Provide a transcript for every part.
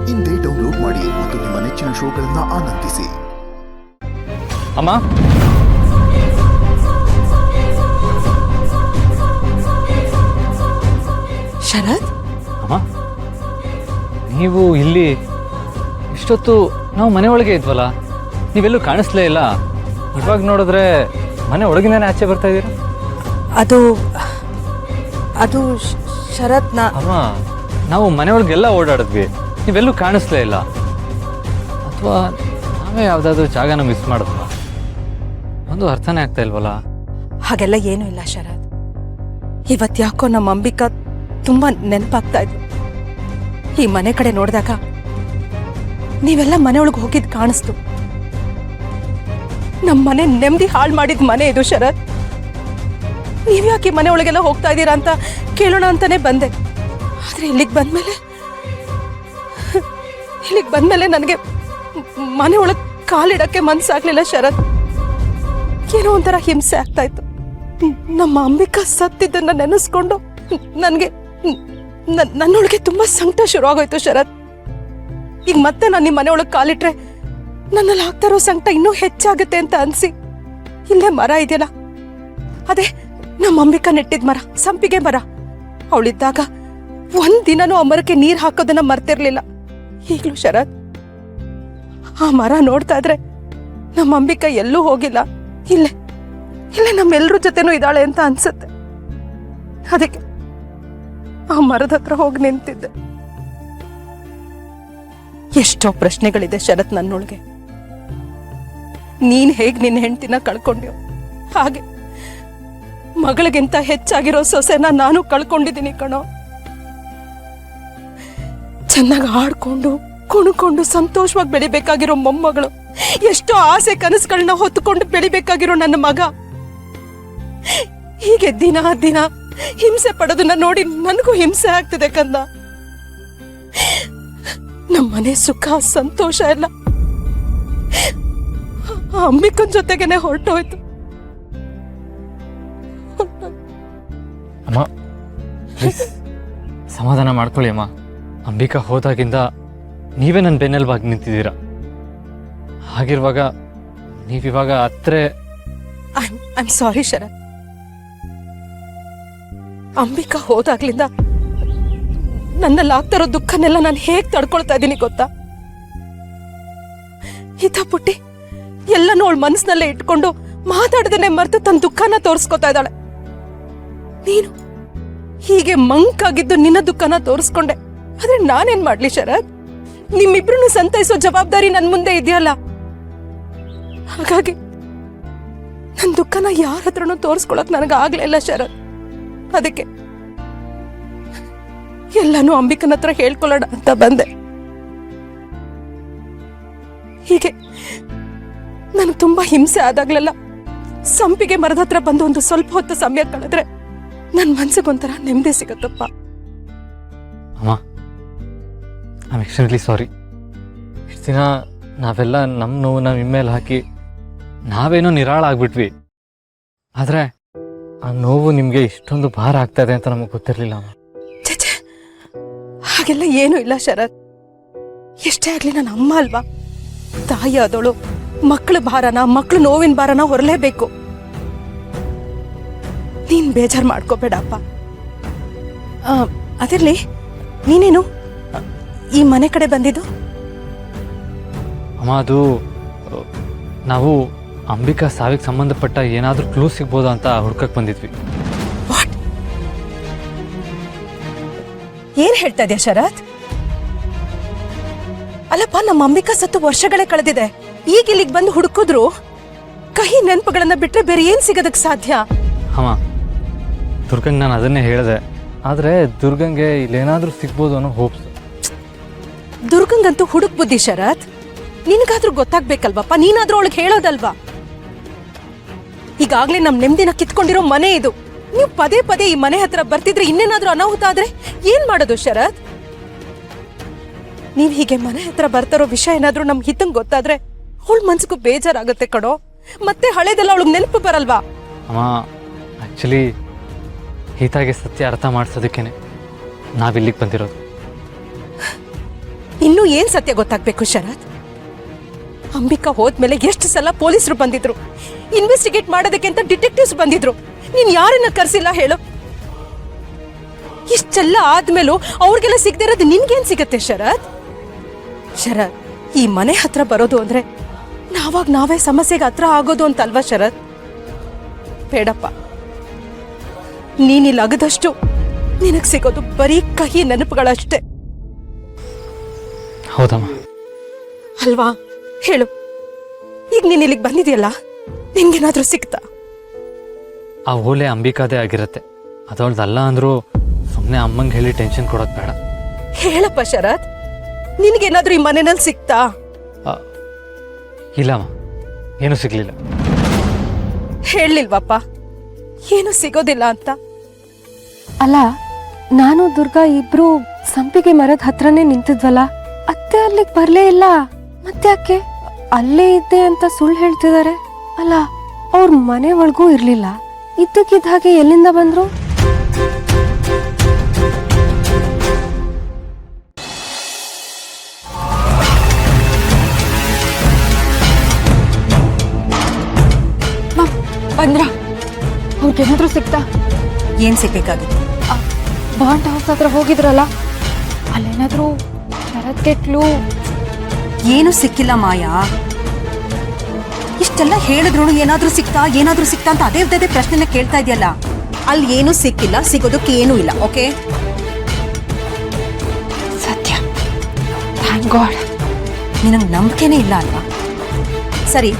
ಇಂದೇ ಡೌನ್ಲೋಡ್ ಮಾಡಿ ಮತ್ತು ನಿಮ್ಮ ನೆಚ್ಚಿನ ಶೋಗಳನ್ನು ಆನಂದಿಸಿ. ಅಮ್ಮ, ಶರತ್, ಅಮ್ಮ, ನೀವು ಇಲ್ಲಿ ಇಷ್ಟೊತ್ತು ನಾವು ಮನೆ ಒಳಗೆ ಇದ್ವಲ್ಲ, ನೀವೆಲ್ಲೂ ಕಾಣಿಸ್ಲೇ ಇಲ್ಲ. ಇವಾಗ ನೋಡಿದ್ರೆ ಮನೆ ಒಳಗಿಂದಾನೆ ಆಚೆ ಬರ್ತಾ ಇದ್ದೀರಾ. ಅದು ಅದು ಶರತ್, ಅಮ್ಮ, ನಾವು ಮನೆ ಒಳಗೆಲ್ಲ ಓಡಾಡಿದ್ವಿ, ನೀವೆಲ್ಲೂ ಕಾಣಿಸ್ಲೇ ಇಲ್ಲ. ಅಥವಾ ನಾವೇ ಯಾವುದಾದ್ರೂ ಜಾಗನ ಮಿಸ್ ಮಾಡಿದ್ವಾ? ಒಂದು ಅರ್ಥನೇ ಆಗ್ತಾ ಇಲ್ವಲ್ಲ. ಹಾಗೆಲ್ಲ ಏನೂ ಇಲ್ಲ ಶರತ್. ಇವತ್ತು ಯಾಕೋ ನಮ್ಮ ಅಂಬಿಕಾ ತುಂಬಾ ನೆನಪಾಗ್ತಾ ಇದ್ಲು. ಈ ಮನೆ ಕಡೆ ನೋಡಿದಾಗ ನೀವೆಲ್ಲ ಮನೆ ಒಳಗೆ ಹೋಗಿದ್ ಕಾಣಿಸ್ತು. ನಮ್ಮ ಮನೆ ನೆಮ್ಮದಿ ಹಾಳು ಮಾಡಿದ ಮನೆ ಇದು ಶರತ್. ನೀವ್ಯಾಕೆ ಮನೆ ಒಳಗೆಲ್ಲ ಹೋಗ್ತಾ ಇದ್ದೀರಾ ಅಂತ ಕೇಳೋಣ ಅಂತಾನೆ ಬಂದೆ. ಆದ್ರೆ ಇಲ್ಲಿಗೆ ಬಂದ್ಮೇಲೆ ನನಗೆ ಮನೆ ಒಳಗೆ ಕಾಲಿಡಕ್ಕೆ ಮನ್ಸಾಗ್ಲಿಲ್ಲ ಶರತ್. ಏನೋ ಒಂಥರ ಹಿಂಸೆ ಆಗ್ತಾ ಇತ್ತು. ನಮ್ಮ ಅಂಬಿಕಾ ಸತ್ತಿದ್ದನ್ನ ನೆನೆಸ್ಕೊಂಡು ನನ್ನೊಳಗೆ ತುಂಬಾ ಸಂಕಟ ಶುರು ಆಗೋಯ್ತು ಶರತ್. ಈಗ ಮತ್ತೆ ನಾನು ನಿಮ್ಮ ಮನೆ ಒಳಗೆ ಕಾಲಿಟ್ರೆ ನನ್ನಲ್ಲಿ ಆಗ್ತಾ ಇರೋ ಸಂಕಟ ಇನ್ನೂ ಹೆಚ್ಚಾಗುತ್ತೆ ಅಂತ ಅನ್ಸಿ ಇಲ್ಲೇ ಮರ ಇದೆಯಲ್ಲ, ಅದೇ ನಮ್ಮ ಅಂಬಿಕಾ ನೆಟ್ಟಿದ್ ಮರ, ಸಂಪಿಗೆ ಮರ. ಅವಳಿದ್ದಾಗ ಒಂದಿನನೂ ಆ ಮರಕ್ಕೆ ನೀರ್ ಹಾಕೋದನ್ನ ಮರ್ತಿರ್ಲಿಲ್ಲ. ಈಗ್ಲೂ ಶರತ್, ಆ ಮರ ನೋಡ್ತಾ ಇದ್ರೆ ನಮ್ಮ ಅಂಬಿಕಾ ಎಲ್ಲೂ ಹೋಗಿಲ್ಲ, ಇಲ್ಲೇ ನಮ್ಮೆಲ್ರ ಜೊತೆನೂ ಇದ್ದಾಳೆ ಅಂತ ಅನ್ಸುತ್ತೆ. ಅದಕ್ಕೆ ಆ ಮರದ ಹತ್ರ ಹೋಗಿ ನಿಂತಿದ್ದೆ. ಎಷ್ಟೋ ಪ್ರಶ್ನೆಗಳಿದೆ ಶರತ್ ನನ್ನೊಳಗೆ. ನೀನ್ ಹೇಗ್ ನಿನ್ನ ಹೆಂಡತಿನ ಕಳ್ಕೊಂಡ್ಯೋ ಹಾಗೆ ಮಗಳಿಗಿಂತ ಹೆಚ್ಚಾಗಿರೋ ಸೊಸೆನ ನಾನು ಕಳ್ಕೊಂಡಿದ್ದೀನಿ ಕಣೋ. ಚೆನ್ನಾಗಿ ಆಡ್ಕೊಂಡು ಕುಣ್ಕೊಂಡು ಸಂತೋಷವಾಗಿ ಬೆಳಿಬೇಕಾಗಿರೋ ಮೊಮ್ಮಗಳು, ಎಷ್ಟೋ ಆಸೆ ಕನಸುಗಳನ್ನ ಹೊತ್ತುಕೊಂಡು ಬೆಳಿಬೇಕಾಗಿರೋ ನನ್ನ ಮಗ, ಹೀಗೆ ದಿನ ಹಿಂಸೆ ಪಡೋದನ್ನ ನೋಡಿ ನನಗೂ ಹಿಂಸೆ ಆಗ್ತಿದೆ ಕಂದ. ನಮ್ಮನೆ ಸುಖ ಸಂತೋಷ ಎಲ್ಲ ಅಂಬಿಕನ್ ಜೊತೆಗೇನೆ ಹೊರಟೋಯ್ತು. ಅಮ್ಮ, ಸಮಾಧಾನ ಮಾಡ್ಕೊಳ್ಳಿ ಅಮ್ಮ. ಅಂಬಿಕಾ ಹೋದಾಗಿಂದ ನೀವೇ ನನ್ನ ಬೆನ್ನೆಲುಬಾಗಿ ನಿಂತಿದ್ದೀರಾ. ಹಾಗಿರುವಾಗ ನೀವಿವಾಗ ಐಮ್ ಸಾರಿ ಶರತ್. ಅಂಬಿಕಾ ಹೋದಾಗ್ಲಿಂದ ನನ್ನಲ್ಲಿ ಆಗ್ತಾ ಇರೋ ದುಃಖನೆಲ್ಲ ನಾನು ಹೇಗ್ ತಡ್ಕೊಳ್ತಾ ಇದ್ದೀನಿ ಗೊತ್ತಾ? ಹಿತ ಪುಟ್ಟಿ ಎಲ್ಲನೂ ಅವಳ ಮನಸ್ಸಿನಲ್ಲೇ ಇಟ್ಕೊಂಡು ಮಾತಾಡದೇನೆ ಮರೆತು ತನ್ನ ದುಃಖನ ತೋರಿಸ್ಕೊತಾ ಇದ್ದಾಳೆ. ನೀನು ಹೀಗೆ ಮಂಕಾಗಿದ್ದು ನಿನ್ನ ದುಃಖನ ತೋರಿಸ್ಕೊಂಡೆ. ಆದ್ರೆ ನಾನೇನ್ ಮಾಡ್ಲಿ ಶರತ್? ನಿಮ್ಮಿಬ್ರು ಸಂತೈಸೋ ಜವಾಬ್ದಾರಿ ನನ್ ಮುಂದೆ ಇದೆಯಲ್ಲ. ಹಾಗಾಗಿ ನನ್ ದುಃಖನ ಯಾರ ಹತ್ರನೂ ತೋರಿಸ್ಕೊಳಕ್ ನನಗ ಆಗ್ಲಿಲ್ಲ ಶರತ್. ಅದಕ್ಕೆ ಎಲ್ಲಾನು ಅಂಬಿಕನ ಹತ್ರ ಹೇಳ್ಕೊಳ್ಳೋಣ ಅಂತ ಬಂದೆ. ಹೀಗೆ ನನಗೆ ತುಂಬಾ ಹಿಂಸೆ ಆದಾಗ್ಲೆಲ್ಲ ಸಂಪಿಗೆ ಮರದ ಹತ್ರ ಬಂದು ಒಂದು ಸ್ವಲ್ಪ ಹೊತ್ತು ಸಮಯ ಕಳೆದ್ರೆ ನನ್ ಮನ್ಸಿಗೊಂಥರ ನೆಮ್ಮದಿ ಸಿಗತ್ತಪ್ಪ. ಅಮ್ಮ, ಐ ಆಮ್ ಎಕ್ಸ್ಟ್ರೀಮ್ಲಿ ಸಾರಿ. ಇಷ್ಟು ದಿನ ನಾವೆಲ್ಲ ನಮ್ಮ ನೋವು ಇನ್ಮೇಲೆ ಹಾಕಿ ನಾವೇನೋ ನಿರಾಳ ಆಗ್ಬಿಟ್ವಿ. ಆದರೆ ಆ ನೋವು ನಿಮಗೆ ಇಷ್ಟೊಂದು ಭಾರ ಆಗ್ತಾ ಇದೆ ಅಂತ ನಮಗೆ ಗೊತ್ತಿರಲಿಲ್ಲ ಅಮ್ಮ. ಛೇ, ಹಾಗೆಲ್ಲ ಏನೂ ಇಲ್ಲ ಶರತ್. ಎಷ್ಟೇ ಆಗ್ಲಿ ನನ್ನ ಅಮ್ಮ ಅಲ್ವಾ? ತಾಯಿ ಆದವಳು ಮಕ್ಕಳ ಭಾರನ, ಮಕ್ಕಳು ನೋವಿನ ಭಾರನ ಹೊರಲೇಬೇಕು. ನೀನ್ ಬೇಜಾರು ಮಾಡ್ಕೋಬೇಡಪ್ಪ. ಅದಿರ್ಲಿ, ನೀನೇನು ಈ ಮನೆ ಕಡೆ ಬಂದಿದ್ದು? ಅಮ್ಮ, ಅದು ನಾವು ಅಂಬಿಕಾ ಸಾವಿಗೆ ಸಂಬಂಧಪಟ್ಟ ಏನಾದರೂ ಕ್ಲೂ ಸಿಗ್ಬೋದಾ ಅಂತ ಹುಡ್ಕಕ್ಕೆ ಬಂದಿದ್ವಿ. ವಾಟ್? ಏನ್ ಹೇಳ್ತಾ ಇದೆಯಾ ಶರತ್? ಅಲ್ಲಪ್ಪ, ನಮ್ಮ ಅಂಬಿಕಾ ಸತ್ತು ವರ್ಷಗಳೇ ಕಳೆದಿದೆ. ಈಗ ಇಲ್ಲಿಗೆ ಬಂದು ಹುಡುಕಿದ್ರು ಕಹಿ ನೆನಪುಗಳನ್ನ ಬಿಟ್ರೆ ಬೇರೆ ಏನ್ ಸಿಗೋದಕ್ಕೆ ಸಾಧ್ಯ? ಅಮ್ಮ, ದುರ್ಗಂಗೆ ನಾನು ಅದನ್ನೇ ಹೇಳಿದೆ. ಆದರೆ ದುರ್ಗಂಗೆ ಇಲ್ಲೇನಾದರೂ ಸಿಗ್ಬೋದು ಅನ್ನೋ ಹೋಪ್ಸ್. ದುರ್ಗಂಗಂತೂ ಹುಡುಕ್ ಬುದ್ಧಿ ಶರತ್. ನಿನಗಾದ್ರೂ ಗೊತ್ತಾಗ್ಬೇಕಲ್ವಪ್ಪ, ನೀನಾದ್ರೂ ಅವಳಿಗೆ ಹೇಳೋದಲ್ವಾ? ಈಗಾಗ್ಲೇ ನಮ್ ನೆಮ್ಮದಿನ ಕಿತ್ಕೊಂಡಿರೋ ಮನೆ ಇದು. ನೀವು ಪದೇ ಪದೇ ಈ ಮನೆ ಹತ್ರ ಬರ್ತಿದ್ರೆ ಇನ್ನೇನಾದ್ರೂ ಅನಾಹುತ ಆದ್ರೆ ಏನ್ ಮಾಡೋದು ಶರತ್? ನೀವ್ ಹೀಗೆ ಮನೆ ಹತ್ರ ಬರ್ತಾರೋ ವಿಷಯ ಏನಾದ್ರೂ ನಮ್ ಹಿತಂಗ್ ಗೊತ್ತಾದ್ರೆ ಅವಳ ಮನ್ಸಿಗೂ ಬೇಜಾರಾಗುತ್ತೆ ಕಣೋ. ಮತ್ತೆ ಹಳೇದೆಲ್ಲ ಅವಳಿಗೆ ನೆನಪು ಬರಲ್ವಾ? ಅಮ್ಮ, ಆ್ಯಕ್ಚುಲಿ ಹಿತಾಗೆ ಸತ್ಯ ಅರ್ಥ ಮಾಡಿಸೋದಕ್ಕೇನೆ ನಾವಿಲ್ಲಿಗೆ ಬಂದಿರೋದು. ಇನ್ನೂ ಏನ್ ಸತ್ಯ ಗೊತ್ತಾಗ್ಬೇಕು ಶರತ್? ಅಂಬಿಕಾ ಹೋದ್ಮೇಲೆ ಎಷ್ಟು ಸಲ ಪೊಲೀಸರು ಬಂದಿದ್ರು, ಇನ್ವೆಸ್ಟಿಗೇಟ್ ಮಾಡೋದಕ್ಕೆ ಅಂತ ಡಿಟೆಕ್ಟಿವ್ಸ್ ಬಂದಿದ್ರು. ನೀನ್ ಯಾರನ್ನ ಕರ್ಸಿಲ್ಲ ಹೇಳು? ಇಷ್ಟೆಲ್ಲ ಆದ್ಮೇಲೂ ಅವ್ರಿಗೆಲ್ಲ ಸಿಗದಿರೋದು ನಿನ್ಗೇನ್ ಸಿಗತ್ತೆ ಶರತ್? ಶರತ್, ಈ ಮನೆ ಹತ್ರ ಬರೋದು ಅಂದ್ರೆ ನಾವೇ ಸಮಸ್ಯೆಗೆ ಹತ್ರ ಆಗೋದು ಅಂತಲ್ವಾ ಶರತ್? ಬೇಡಪ್ಪ, ನೀನಿಲ್ಲ ಆಗದಷ್ಟು ನಿನಗ್ ಸಿಗೋದು ಬರೀ ಕಹಿ ನೆನಪುಗಳಷ್ಟೇ. ಹೌದಮ್ಮ. ಅಲ್ವಾ? ಹೇಳು, ಈಗ ನೀನ್ ಇಲ್ಲಿಗೆ ಬಂದಿದೆಯಲ್ಲ, ನಿನ್ಗೇನಾದ್ರೂ ಸಿಕ್ತಾ? ಆ ಓಲೆ ಅಂಬಿಕಾದೇ ಆಗಿರತ್ತೆ. ಅದೊಳ್ದಲ್ಲ ಅಂದ್ರೂ ಸುಮ್ಮನೆ ಅಮ್ಮಂಗೆ ಹೇಳಿ ಟೆನ್ಷನ್ ಕೊಡೋದು ಬೇಡ. ಹೇಳಪ್ಪ ಶರತ್, ನಿನ್ಗೇನಾದ್ರೂ ಈ ಮನೆಯಲ್ಲಿ ಸಿಕ್ತಾ? ಇಲ್ಲಮ್ಮ, ಏನೂ ಸಿಗ್ಲಿಲ್ಲ. ಹೇಳಲಿಲ್ವಪ್ಪ ಏನು ಸಿಗೋದಿಲ್ಲ ಅಂತ? ಅಲ್ಲ, ನಾನು ದುರ್ಗಾ ಇಬ್ರು ಸಂಪಿಗೆ ಮರದ ಹತ್ರನೇ ನಿಂತಿದ್ವಲ್ಲ, ಅತ್ತೆ ಅಲ್ಲಿಗೆ ಬರ್ಲೇ ಇಲ್ಲ. ಮತ್ತೆ ಯಾಕೆ ಅಲ್ಲೇ ಇದ್ದೆ ಅಂತ ಸುಳ್ಳು ಹೇಳ್ತಿದ್ದಾರೆ? ಅಲ್ಲ, ಅವ್ರ ಮನೆ ಒಳಗೂ ಇರ್ಲಿಲ್ಲ, ಇದ್ದಕ್ಕಿದ್ದ ಹಾಗೆ ಎಲ್ಲಿಂದ ಬಂದ್ರು? ಬಂದ್ರ ಅವ್ರಿಗೇನಾದ್ರೂ ಸಿಕ್ತಾ? ಏನ್ ಸಿಗ್ಬೇಕಾಗಿತ್ತು? ಬಾಂಡ್ ಹೌಸ್ ಹತ್ರ ಹೋಗಿದ್ರಲ್ಲ, ಅಲ್ಲೇನಾದ್ರೂ ಶರತ್ ಕೆಟ್ಲು? ಏನು ಸಿಕ್ಕಿಲ್ಲ ಮಾಯಾ. ಇಷ್ಟೆಲ್ಲ ಹೇಳಿದ್ರು ಏನಾದ್ರೂ ಸಿಕ್ತಾ ಅಂತ ಅದೇ ಪ್ರಶ್ನೆನ ಕೇಳ್ತಾ ಇದೆಯಲ್ಲ. ಅಲ್ಲಿ ಏನು ಸಿಕ್ಕಿಲ್ಲ, ಸಿಗೋದಕ್ಕೆ ಏನೂ ಇಲ್ಲ. ಓಕೆ, ಸತ್ಯ. Thank god. ನಿನಗೆ ನಂಬಿಕೆನೇ ಇಲ್ಲ ಅಲ್ವಾ? ಸರಿ,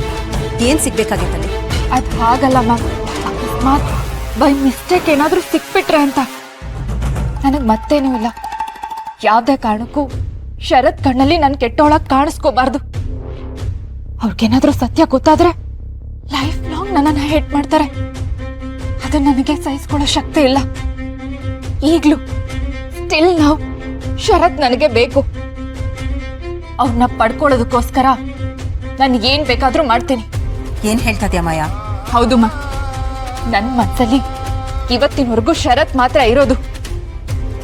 ಏನ್ ಸಿಗ್ಬೇಕಾಗಿತ್ತಲ್ಲಿ? ಅದು ಹಾಗಲ್ಲ ಮ್ಯಾಮ್, ಅಕಸ್ಮಾತ್ ಬೈ ಮಿಸ್ಟೇಕ್ ಏನಾದ್ರೂ ಸಿಕ್ಬಿಟ್ರೆ ಅಂತ. ನನಗೆ ಮತ್ತೇನೂ ಇಲ್ಲ. ಯಾವುದೇ ಕಾರಣಕ್ಕೂ ಶರತ್ ಕಣ್ಣಲ್ಲಿ ನಾನು ಕೆಟ್ಟೋಳಕ್ ಕಾಣಿಸ್ಕೋಬಾರ್ದು. ಅವ್ರಿಗೇನಾದ್ರೂ ಸತ್ಯ ಗೊತ್ತಾದ್ರೆ ಲೈಫ್ ಲಾಂಗ್ ನನ್ನನ್ನು ಹೇಟ್ ಮಾಡ್ತಾರೆ. ಅದು ನನಗೆ ಸಹಿಸ್ಕೊಳ್ಳೋ ಶಕ್ತಿ ಇಲ್ಲ. ಈಗ್ಲೂ ಸ್ಟಿಲ್ ನಾವು ಶರತ್ ನನಗೆ ಬೇಕು. ಅವ್ರನ್ನ ಪಡ್ಕೊಳ್ಳೋದಕ್ಕೋಸ್ಕರ ನಾನು ಏನ್ ಬೇಕಾದ್ರೂ ಮಾಡ್ತೀನಿ. ಏನ್ ಹೇಳ್ತಾ ಇದೆಯಾ ಮಾಯಾ? ಹೌದು ಮಾ, ನನ್ನ ಮನಸ್ಸಲ್ಲಿ ಇವತ್ತಿನವರೆಗೂ ಶರತ್ ಮಾತ್ರ ಇರೋದು.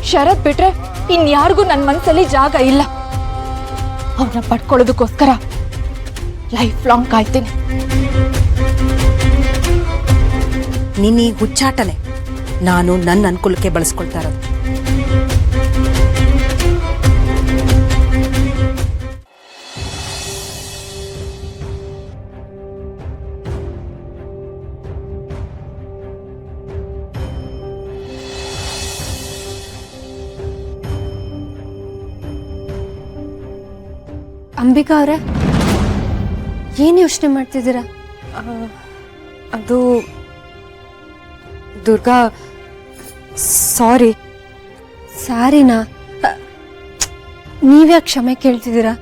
ಶರತ್ ಬಿಟ್ರೆ ಇನ್ಯಾರಿಗೂ ನನ್ನ ಮನಸ್ಸಲ್ಲಿ ಜಾಗ ಇಲ್ಲ. ಅವ್ರನ್ನ ಪಡ್ಕೊಳ್ಳೋದಕ್ಕೋಸ್ಕರ ಲೈಫ್ ಲಾಂಗ್ ಕಾಯ್ತೀನಿ. ನಿನ್ನ ಈ ಹುಚ್ಚಾಟನೆ ನಾನು ನನ್ನ ಅನುಕೂಲಕ್ಕೆ ಬಳಸ್ಕೊಳ್ತಾ ಇರೋದು. ಅಂಬಿಕಾ ಅವರೇ, ಏನು ಯೋಚನೆ ಮಾಡ್ತಿದ್ದೀರಾ? ಅದು ದುರ್ಗಾ, ಸಾರಿ. ಸಾರಿನಾ? ನೀವ್ಯಾಕೆ ಕ್ಷಮೆ ಕೇಳ್ತಿದ್ದೀರಾ?